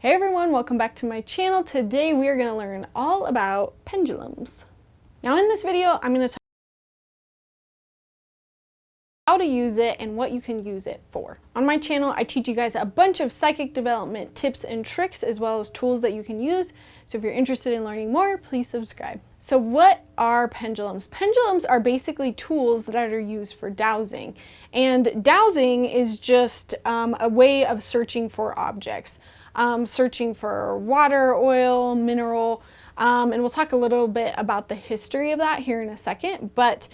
Hey everyone, welcome back to my channel. Today we are going to learn all about pendulums. Now in this video, I'm going to talk how to use it and what you can use it for. On my channel, I teach you guys a bunch of psychic development tips and tricks as well as tools that you can use. So if you're interested in learning more, please subscribe. So what are pendulums? Pendulums are basically tools that are used for dowsing. And dowsing is just a way of searching for objects. Searching for water, oil, mineral, and we'll talk a little bit about the history of that here in a second. But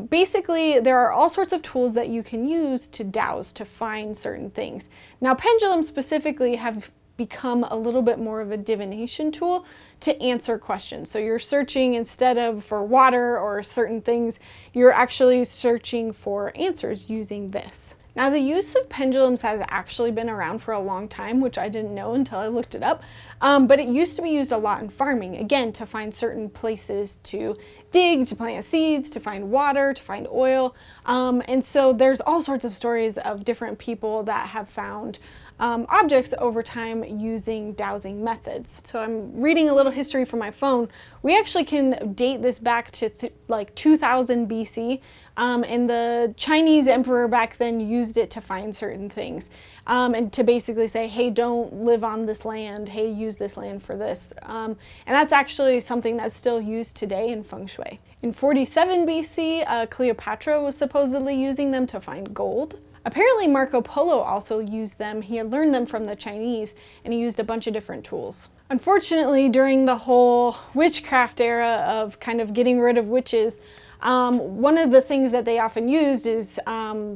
basically, there are all sorts of tools that you can use to dowse, to find certain things. Now, pendulums specifically have become a little bit more of a divination tool to answer questions. So you're searching instead of for water or certain things, you're actually searching for answers using this. Now, the use of pendulums has actually been around for a long time, which I didn't know until I looked it up, but it used to be used a lot in farming, again, to find certain places to dig, to plant seeds, to find water, to find oil, and so there's all sorts of stories of different people that have found objects over time using dowsing methods. So I'm reading a little history from my phone. We actually can date this back to like 2000 BC, and the Chinese emperor back then used it to find certain things, and to basically say, hey, don't live on this land, hey, use this land for this. And that's actually something that's still used today in feng shui. In 47 BC, Cleopatra was supposedly using them to find gold. Apparently Marco Polo also used them. He had learned them from the Chinese, and he used a bunch of different tools. Unfortunately, during the whole witchcraft era of kind of getting rid of witches, one of the things that they often used is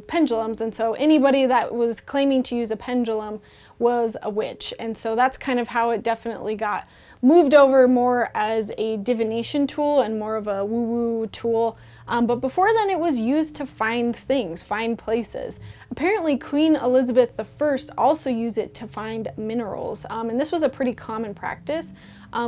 pendulums, and so anybody that was claiming to use a pendulum was a witch. And so that's kind of how it definitely got moved over more as a divination tool and more of a woo-woo tool. But before then it was used to find things, find places. Apparently Queen Elizabeth I also used it to find minerals, and this was a pretty common practice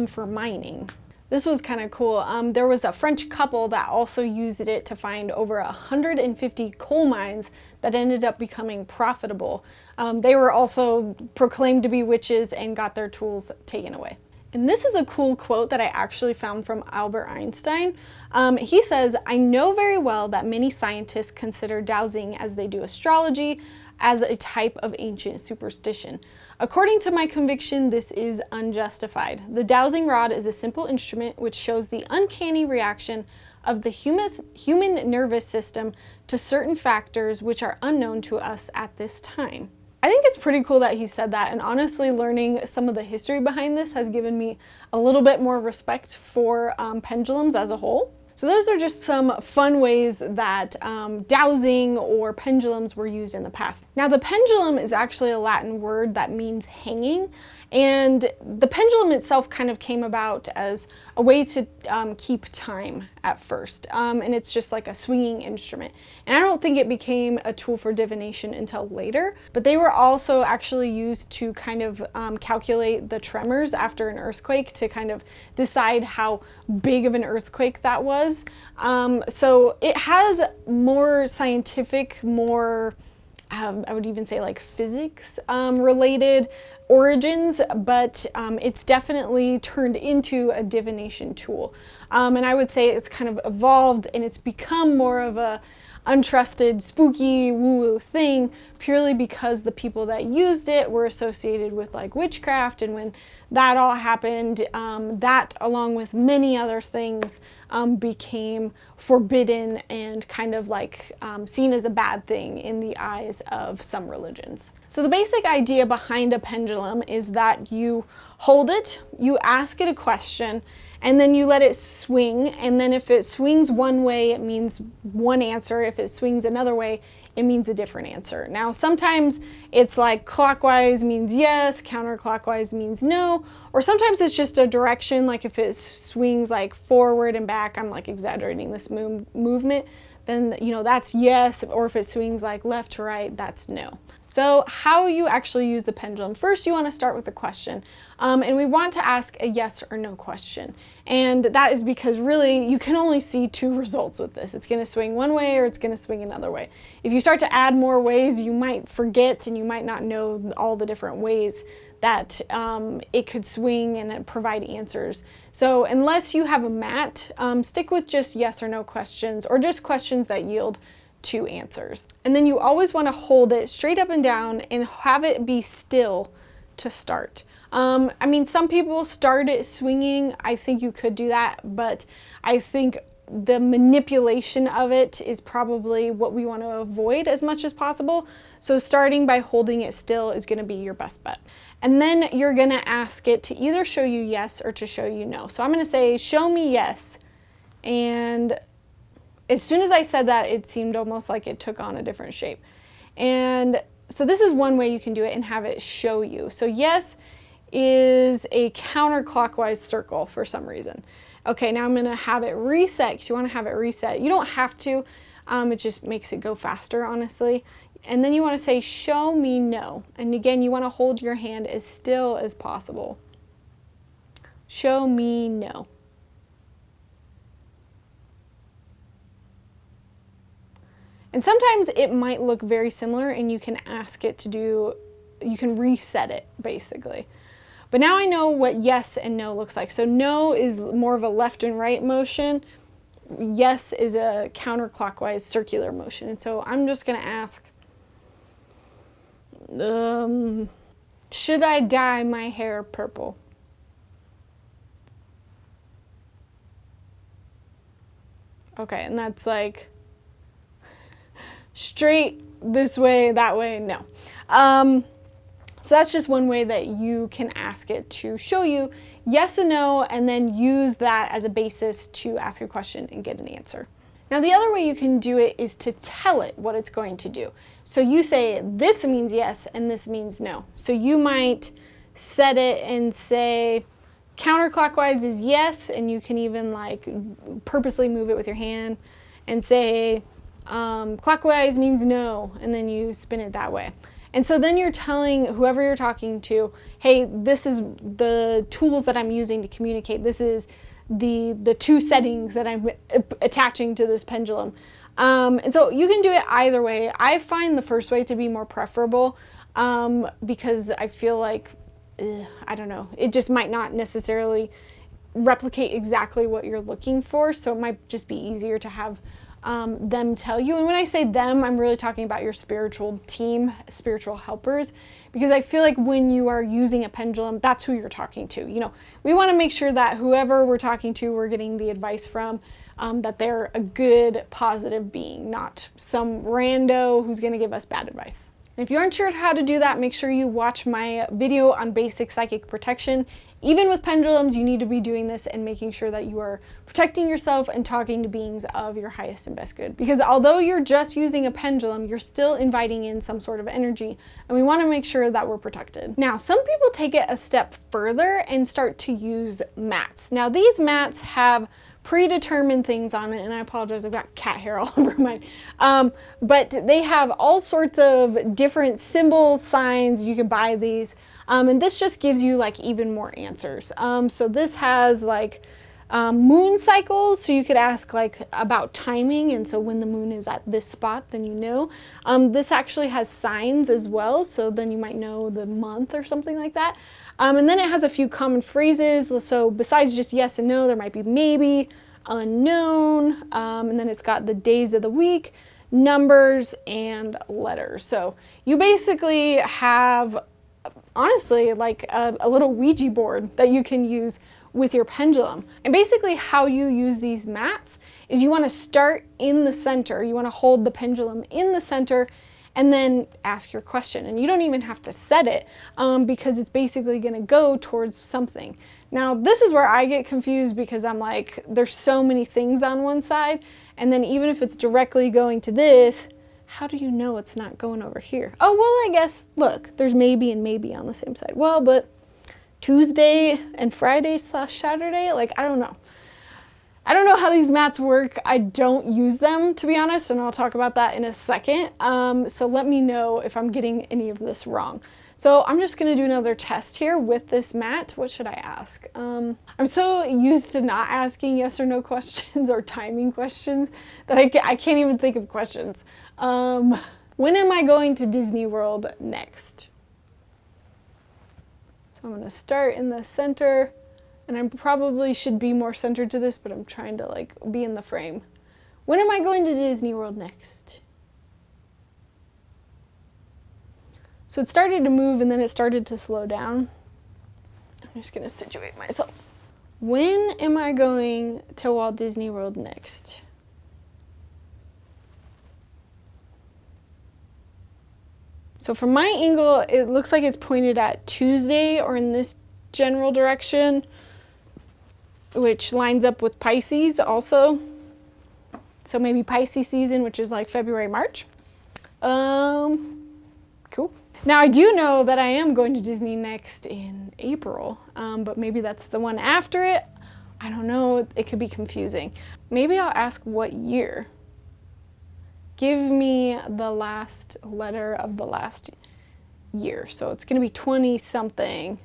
for mining. This was kind of cool. There was a French couple that also used it to find over 150 coal mines that ended up becoming profitable. They were also proclaimed to be witches and got their tools taken away. And this is a cool quote that I actually found from Albert Einstein. He says, "I know very well that many scientists consider dowsing as they do astrology as a type of ancient superstition. According to my conviction, this is unjustified. The dowsing rod is a simple instrument which shows the uncanny reaction of the human nervous system to certain factors which are unknown to us at this time." I think it's pretty cool that he said that, and honestly learning some of the history behind this has given me a little bit more respect for pendulums as a whole. So those are just some fun ways that dowsing or pendulums were used in the past. Now the pendulum is actually a Latin word that means hanging, and the pendulum itself kind of came about as a way to keep time at first, and it's just like a swinging instrument. And I don't think it became a tool for divination until later, but they were also actually used to kind of calculate the tremors after an earthquake, to kind of decide how big of an earthquake that was. So it has more scientific, more I would even say like physics related origins, but it's definitely turned into a divination tool. And I would say it's kind of evolved and it's become more of a untrusted, spooky, woo-woo thing purely because the people that used it were associated with like witchcraft, and when that all happened, that along with many other things became forbidden and kind of like seen as a bad thing in the eyes of some religions. So the basic idea behind a pendulum is that you hold it, you ask it a question, and then you let it swing, and then if it swings one way, it means one answer. If it swings another way, it means a different answer. Now, sometimes it's like clockwise means yes, counterclockwise means no, or sometimes it's just a direction, like if it swings like forward and back, I'm like exaggerating this movement, then you know that's yes, or if it swings like left to right, that's no. So how you actually use the pendulum. First, you want to start with a question, and we want to ask a yes or no question. And that is because really you can only see two results with this. It's going to swing one way or it's going to swing another way. If you start to add more ways, you might forget and you might not know all the different ways that it could swing and provide answers. So unless you have a mat, stick with just yes or no questions, or just questions that yield two answers. And then you always want to hold it straight up and down and have it be still to start. I mean, some people start it swinging. I think you could do that, but I think the manipulation of it is probably what we want to avoid as much as possible. So starting by holding it still is going to be your best bet. And then you're going to ask it to either show you yes or to show you no. So I'm going to say, show me yes. And as soon as I said that, it seemed almost like it took on a different shape. And so this is one way you can do it and have it show you. So yes is a counterclockwise circle for some reason. Okay, now I'm gonna have it reset, because you wanna have it reset. You don't have to, it just makes it go faster, honestly. And then you wanna say, show me no. And again, you wanna hold your hand as still as possible. Show me no. And sometimes it might look very similar and you can ask it to do, you can reset it basically. But now I know what yes and no looks like. So no is more of a left and right motion. Yes is a counterclockwise circular motion. And so I'm just gonna ask, should I dye my hair purple? Okay, and that's like straight this way, that way, no. So that's just one way that you can ask it to show you yes and no, and then use that as a basis to ask a question and get an answer. Now the other way you can do it is to tell it what it's going to do. So you say this means yes and this means no. So you might set it and say counterclockwise is yes, and you can even like purposely move it with your hand and say clockwise means no, and then you spin it that way. And so then you're telling whoever you're talking to, hey, this is the tools that I'm using to communicate. This is the two settings that I'm attaching to this pendulum. And so you can do it either way. I find the first way to be more preferable because I feel like, I don't know, it just might not necessarily replicate exactly what you're looking for. So it might just be easier to have them tell you. And when I say them, I'm really talking about your spiritual team, spiritual helpers, because I feel like when you are using a pendulum, that's who you're talking to. You know, we want to make sure that whoever we're talking to, we're getting the advice from, that they're a good, positive being, not some rando who's going to give us bad advice. And if you aren't sure how to do that, make sure you watch my video on basic psychic protection. Even with pendulums, you need to be doing this and making sure that you are protecting yourself and talking to beings of your highest and best good. Because although you're just using a pendulum, you're still inviting in some sort of energy, and we want to make sure that we're protected. Now, some people take it a step further and start to use mats. Now, these mats have predetermined things on it, and I apologize, I've got cat hair all over mine. But they have all sorts of different symbols, signs. You can buy these. And this just gives you like even more answers. So this has like moon cycles, so you could ask like about timing, and so when the moon is at this spot, then you know. This actually has signs as well, so then you might know the month or something like that. And then it has a few common phrases, so besides just yes and no, there might be maybe, unknown, and then it's got the days of the week, numbers, and letters. So you basically have, honestly, like a little Ouija board that you can use with your pendulum. And basically how you use these mats is you want to start in the center. You want to hold the pendulum in the center and then ask your question. And you don't even have to set it because it's basically going to go towards something. Now, this is where I get confused because I'm like, there's so many things on one side. And then even if it's directly going to this, how do you know it's not going over here? Oh, well, I guess, look, there's maybe and maybe on the same side. Well, but Tuesday and Friday/Saturday, like, I don't know. I don't know how these mats work. I don't use them, to be honest, and I'll talk about that in a second. So let me know if I'm getting any of this wrong. So I'm just gonna do another test here with this mat. What should I ask? I'm so used to not asking yes or no questions or timing questions that I can't even think of questions. When am I going to Disney World next? I'm gonna start in the center, and I probably should be more centered to this, but I'm trying to like be in the frame. When am I going to Disney World next? So it started to move and then it started to slow down. I'm just gonna situate myself. When am I going to Walt Disney World next? So from my angle, it looks like it's pointed at Tuesday or in this general direction, which lines up with Pisces also. So maybe Pisces season, which is like February, March. Cool. Now I do know that I am going to Disney next in April, but maybe that's the one after it. I don't know, it could be confusing. Maybe I'll ask what year. Give me the last letter of the last year. So it's gonna be 20 something,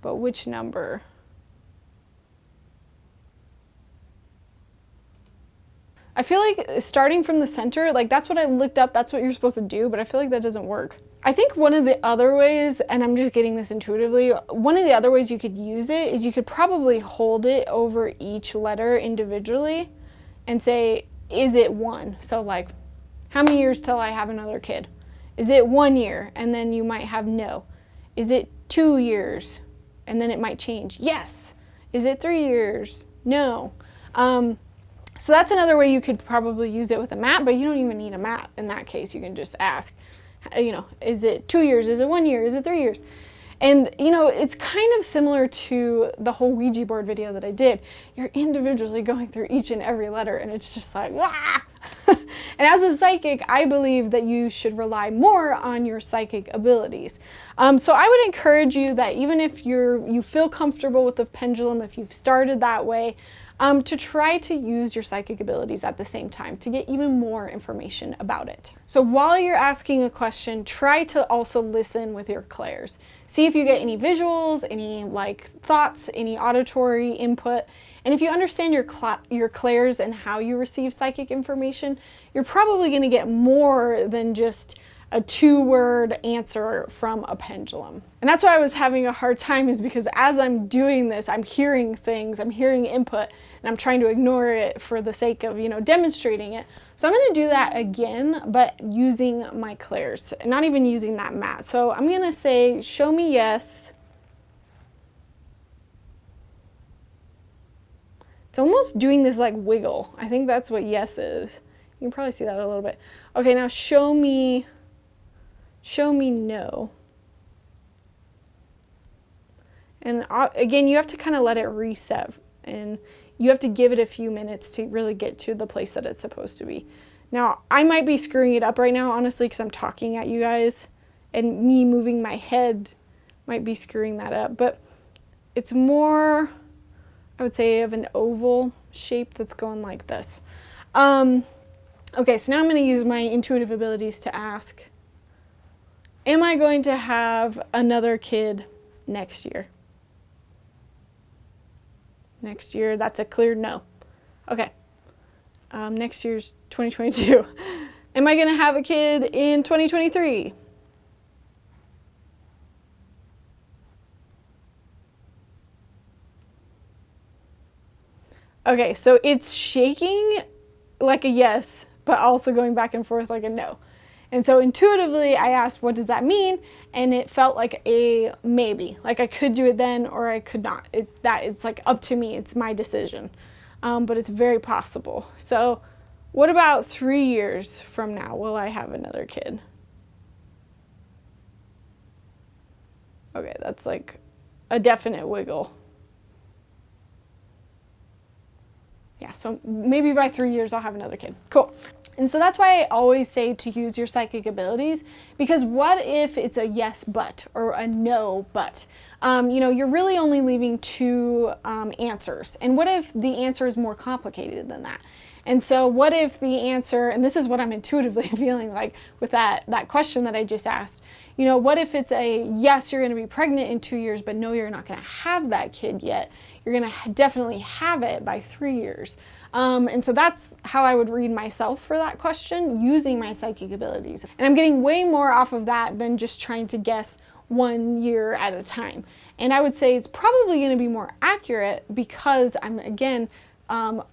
but which number? I feel like starting from the center, like that's what I looked up, that's what you're supposed to do, but I feel like that doesn't work. I think one of the other ways, and I'm just getting this intuitively, one of the other ways you could use it is you could probably hold it over each letter individually and say, is it 1? So like, how many years till I have another kid? Is it 1 year? And then you might have no. Is it 2 years? And then it might change. Yes. Is it 3 years? No. So that's another way you could probably use it with a mat, but you don't even need a mat in that case. You can just ask, you know, is it 2 years? Is it 1 year? Is it 3 years? And, you know, it's kind of similar to the whole Ouija board video that I did. You're individually going through each and every letter, and it's just like, ah! And as a psychic, I believe that you should rely more on your psychic abilities. So I would encourage you that even if you feel comfortable with the pendulum, if you've started that way, to try to use your psychic abilities at the same time to get even more information about it. So while you're asking a question, try to also listen with your clairs. See if you get any visuals, any like thoughts, any auditory input. And if you understand your clairs and how you receive psychic information, you're probably going to get more than just a 2-word answer from a pendulum. And that's why I was having a hard time, is because as I'm doing this, I'm hearing things, I'm hearing input, and I'm trying to ignore it for the sake of, you know, demonstrating it. So I'm gonna do that again, but using my clairs, not even using that mat. So I'm gonna say, show me yes. It's almost doing this like wiggle. I think that's what yes is. You can probably see that a little bit. Okay, now show me no. And again, you have to kind of let it reset, and you have to give it a few minutes to really get to the place that it's supposed to be. Now, I might be screwing it up right now, honestly, because I'm talking at you guys, and me moving my head might be screwing that up, but it's more, I would say, of an oval shape that's going like this. Okay, so now I'm going to use my intuitive abilities to ask, am I going to have another kid next year? Next year, that's a clear no. Okay, next year's 2022. Am I gonna have a kid in 2023? Okay, so it's shaking like a yes, but also going back and forth like a no. And so intuitively, I asked, what does that mean? And it felt like a maybe, like I could do it then or I could not. It's like up to me, it's my decision, but it's very possible. So what about 3 years from now? Will I have another kid? Okay, that's like a definite wiggle. Yeah, so maybe by 3 years I'll have another kid. Cool. And so that's why I always say to use your psychic abilities, because what if it's a yes but or a no but? You know, you're really only leaving 2 answers. And what if the answer is more complicated than that? And so what if the answer, and this is what I'm intuitively feeling like with that question that I just asked, you know, what if it's a yes, you're going to be pregnant in 2 years, but no, you're not going to have that kid yet. You're going to definitely have it by 3 years. And so that's how I would read myself for that question using my psychic abilities. And I'm getting way more off of that than just trying to guess 1 year at a time. And I would say it's probably going to be more accurate because I'm, again,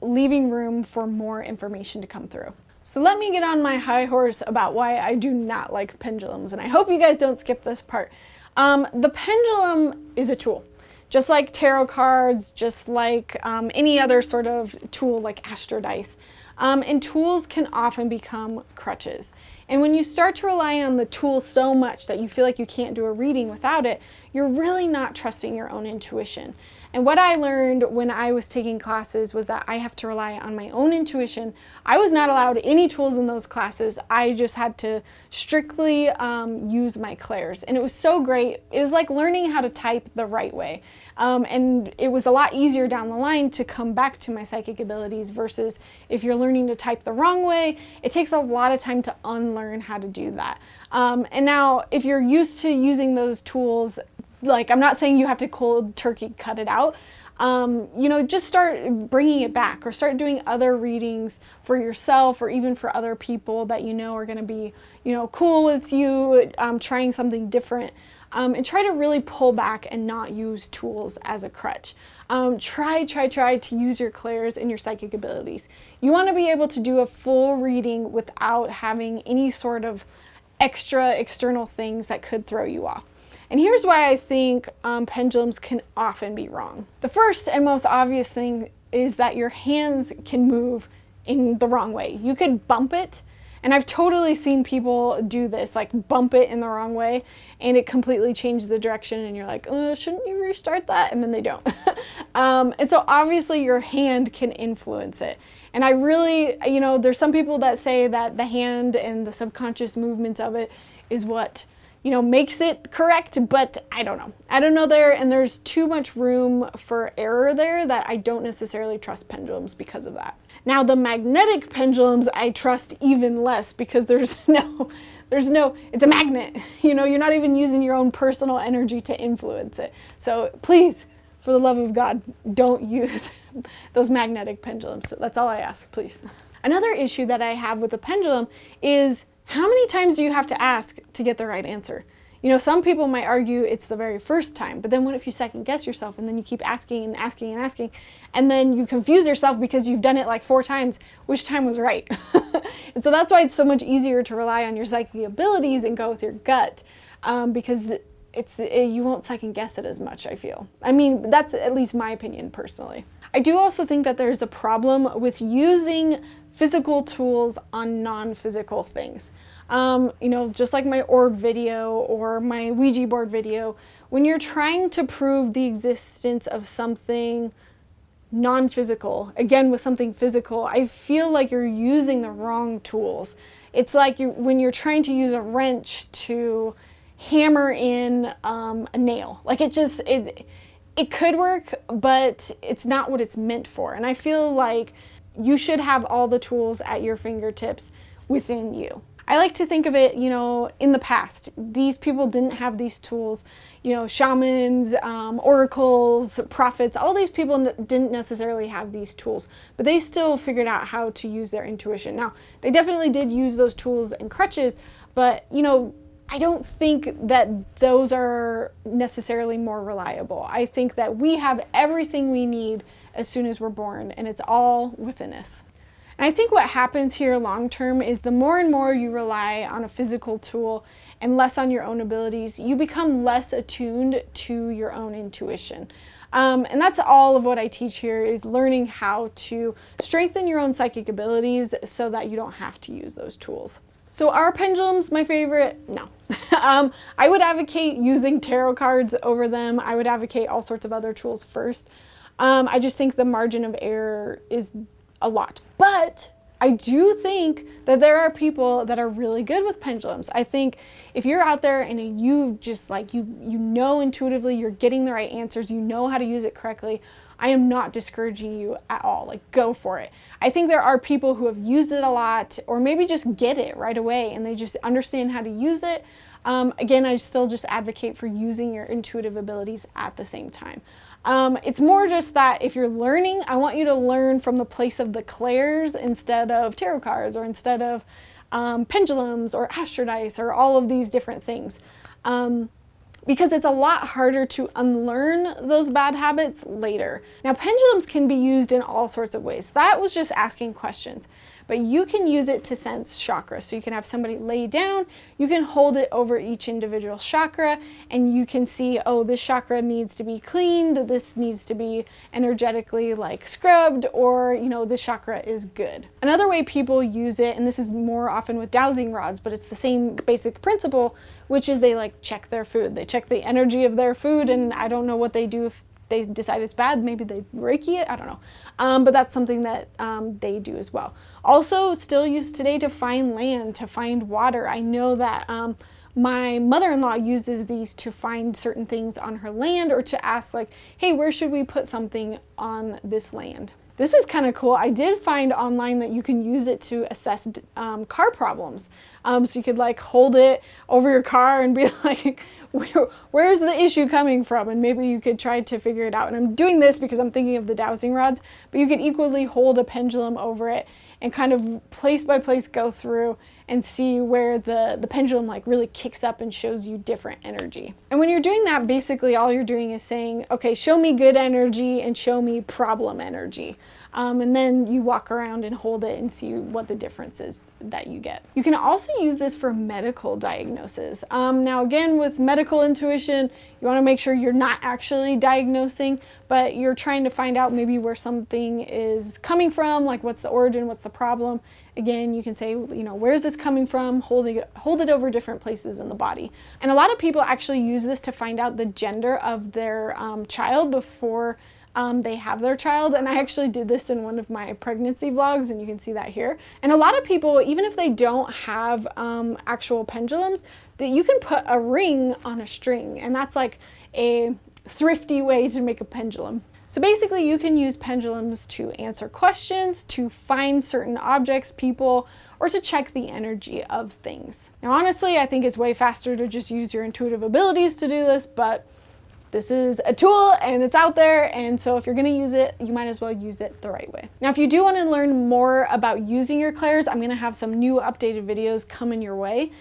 leaving room for more information to come through. So let me get on my high horse about why I do not like pendulums, and I hope you guys don't skip this part. The pendulum is a tool, just like tarot cards, just like any other sort of tool like Astro Dice. And tools can often become crutches. And when you start to rely on the tool so much that you feel like you can't do a reading without it, you're really not trusting your own intuition. And what I learned when I was taking classes was that I have to rely on my own intuition. I was not allowed any tools in those classes. I just had to strictly use my clairs. And it was so great. It was like learning how to type the right way. And it was a lot easier down the line to come back to my psychic abilities versus if you're learning to type the wrong way, it takes a lot of time to unlearn how to do that. And now if you're used to using those tools, like, I'm not saying you have to cold turkey cut it out. Just start bringing it back or start doing other readings for yourself or even for other people that you know are going to be, cool with you, trying something different. And try to really pull back and not use tools as a crutch. Try to use your clairs and your psychic abilities. You want to be able to do a full reading without having any sort of extra external things that could throw you off. And here's why I think pendulums can often be wrong. The first and most obvious thing is that your hands can move in the wrong way. You could bump it, and I've totally seen people do this, like bump it in the wrong way, and it completely changes the direction, and you're like, shouldn't you restart that? And then they don't. And so obviously your hand can influence it. And I really, there's some people that say that the hand and the subconscious movements of it is what makes it correct, but I don't know. I don't know there, and there's too much room for error there that I don't necessarily trust pendulums because of that. Now, the magnetic pendulums I trust even less because it's a magnet. You're not even using your own personal energy to influence it. So please, for the love of God, don't use those magnetic pendulums. That's all I ask, please. Another issue that I have with a pendulum is how many times do you have to ask to get the right answer? Some people might argue it's the very first time, but then what if you second guess yourself and then you keep asking and asking and asking, and then you confuse yourself because you've done it like 4 times, which time was right? And so that's why it's so much easier to rely on your psychic abilities and go with your gut, because you won't second guess it as much, I feel. I mean, that's at least my opinion personally. I do also think that there's a problem with using physical tools on non-physical things. Just like my orb video or my Ouija board video, when you're trying to prove the existence of something non-physical, again with something physical, I feel like you're using the wrong tools. It's like when you're trying to use a wrench to hammer in a nail. Like it could work, but it's not what it's meant for. And I feel like you should have all the tools at your fingertips within you. I like to think of it, in the past, these people didn't have these tools, shamans, oracles, prophets, all these people didn't necessarily have these tools, but they still figured out how to use their intuition. Now, they definitely did use those tools and crutches, but, I don't think that those are necessarily more reliable. I think that we have everything we need as soon as we're born, and it's all within us. And I think what happens here long term is the more and more you rely on a physical tool and less on your own abilities, you become less attuned to your own intuition. And that's all of what I teach here, is learning how to strengthen your own psychic abilities so that you don't have to use those tools. So are pendulums my favorite? No. I would advocate using tarot cards over them. I would advocate all sorts of other tools first. I just think the margin of error is a lot. But I do think that there are people that are really good with pendulums. I think if you're out there and you've just you know intuitively you're getting the right answers, you know how to use it correctly, I am not discouraging you at all. Go for it. I think there are people who have used it a lot, or maybe just get it right away and they just understand how to use it. Again, I still just advocate for using your intuitive abilities at the same time. It's more just that if you're learning, I want you to learn from the place of the clairs instead of tarot cards, or instead of pendulums or Astro Dice or all of these different things. because it's a lot harder to unlearn those bad habits later. Now, pendulums can be used in all sorts of ways. That was just asking questions, but you can use it to sense chakras. So you can have somebody lay down, you can hold it over each individual chakra, and you can see, oh, this chakra needs to be cleaned, this needs to be energetically like scrubbed, or, you know, this chakra is good. Another way people use it, and this is more often with dowsing rods, but it's the same basic principle, which is they like check their food. They check the energy of their food, and I don't know what they do if they decide it's bad. Maybe they Reiki it, I don't know. But that's something that they do as well. Also still used today to find land, to find water. I know that my mother-in-law uses these to find certain things on her land, or to ask like, hey, where should we put something on this land? This is kind of cool. I did find online that you can use it to assess car problems. So you could like hold it over your car and be like, where's the issue coming from? And maybe you could try to figure it out. And I'm doing this because I'm thinking of the dowsing rods, but you could equally hold a pendulum over it and kind of place by place go through and see where the pendulum like really kicks up and shows you different energy. And when you're doing that, basically all you're doing is saying, okay, show me good energy and show me problem energy. And then you walk around and hold it and see what the difference is that you get. You can also use this for medical diagnosis. Now again, with medical intuition, you want to make sure you're not actually diagnosing, but you're trying to find out maybe where something is coming from, like what's the origin, what's the problem. Again, you can say, you know, where's this coming from? Hold it over different places in the body. And a lot of people actually use this to find out the gender of their child before they have their child. And I actually did this in one of my pregnancy vlogs, and you can see that here. And a lot of people, even if they don't have actual pendulums, that you can put a ring on a string, and that's like a thrifty way to make a pendulum. So basically you can use pendulums to answer questions, to find certain objects, people, or to check the energy of things. Now honestly, I think it's way faster to just use your intuitive abilities to do this, but this is a tool and it's out there, and so if you're gonna use it, you might as well use it the right way. Now, if you do wanna learn more about using your clairs, I'm gonna have some new updated videos coming your way.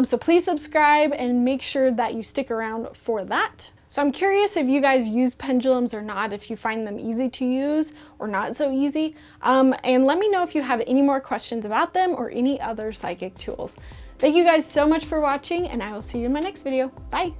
So please subscribe and make sure that you stick around for that. So I'm curious if you guys use pendulums or not, if you find them easy to use or not so easy. And let me know if you have any more questions about them or any other psychic tools. Thank you guys so much for watching, and I will see you in my next video. Bye.